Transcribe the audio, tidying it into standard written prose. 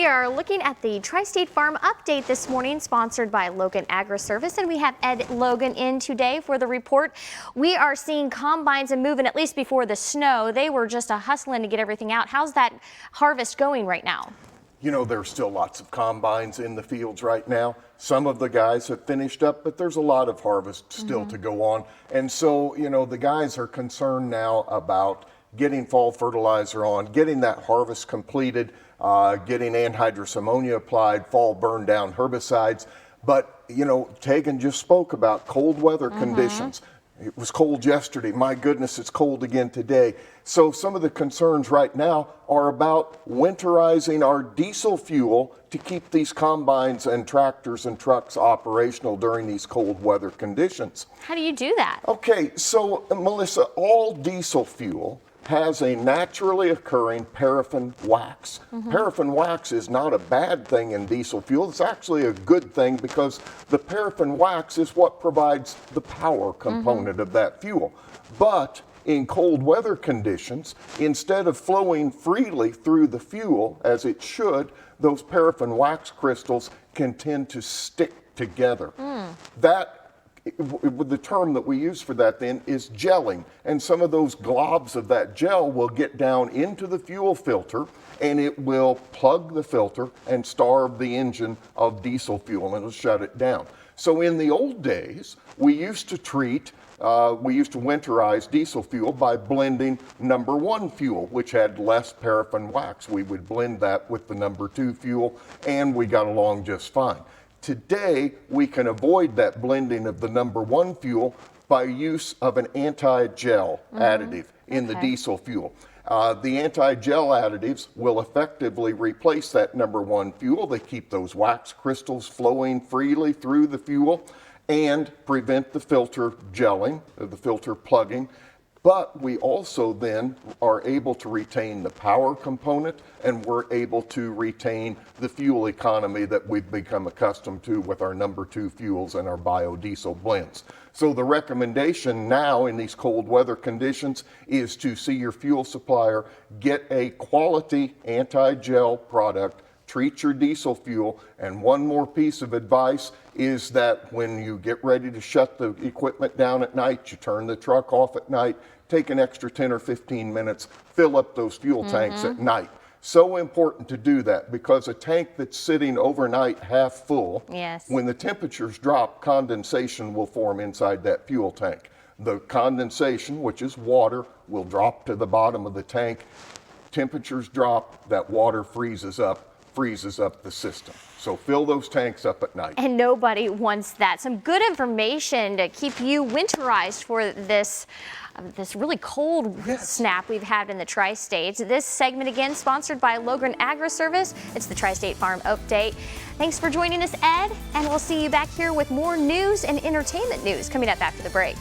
We are looking at the Tri-State Farm Update this morning, sponsored by Logan Agri-Service, and we have Ed Logan in today for the report. We are seeing combines and moving, at least before the snow. They were just hustling to get everything out. How's that harvest going right now? You know, there's still lots of combines in the fields right now. Some of the guys have finished up, but there's a lot of harvest still to go on. And so, you know, the guys are concerned now about getting fall fertilizer on, getting that harvest completed, getting anhydrous ammonia applied, fall burn down herbicides. But, you know, Tegan just spoke about cold weather conditions. It was cold yesterday. My goodness, it's cold again today. So some of the concerns right now are about winterizing our diesel fuel to keep these combines and tractors and trucks operational during these cold weather conditions. How do you do that? Okay, so Melissa, all diesel fuel has a naturally occurring paraffin wax. Paraffin wax is not a bad thing in diesel fuel. It's actually a good thing because the paraffin wax is what provides the power component of that fuel. But in cold weather conditions, instead of flowing freely through the fuel as it should, those paraffin wax crystals can tend to stick together. The term that we use for that then is gelling, and some of those globs of that gel will get down into the fuel filter and it will plug the filter and starve the engine of diesel fuel and it'll shut it down. So in the old days, we used to winterize diesel fuel by blending number 1 fuel, which had less paraffin wax. We would blend that with the number 2 fuel and we got along just fine. Today, we can avoid that blending of the number 1 fuel by use of an anti-gel additive in the diesel fuel. The anti-gel additives will effectively replace that number 1 fuel. They keep those wax crystals flowing freely through the fuel and prevent the filter gelling, the filter plugging. But we also then are able to retain the power component and we're able to retain the fuel economy that we've become accustomed to with our number 2 fuels and our biodiesel blends. So the recommendation now in these cold weather conditions is to see your fuel supplier, get a quality anti-gel product, treat your diesel fuel, and one more piece of advice is that when you get ready to shut the equipment down at night, you turn the truck off at night, take an extra 10 or 15 minutes, fill up those fuel tanks at night. So important to do that because a tank that's sitting overnight half full, when the temperatures drop, condensation will form inside that fuel tank. The condensation, which is water, will drop to the bottom of the tank. Temperatures drop, that water freezes up the system. So fill those tanks up at night. And nobody wants that. Some good information to keep you winterized for this really cold snap we've had in the Tri-States. This segment again sponsored by Logan Agri-Service. It's the Tri-State Farm Update. Thanks for joining us, Ed, and we'll see you back here with more news and entertainment news coming up after the break.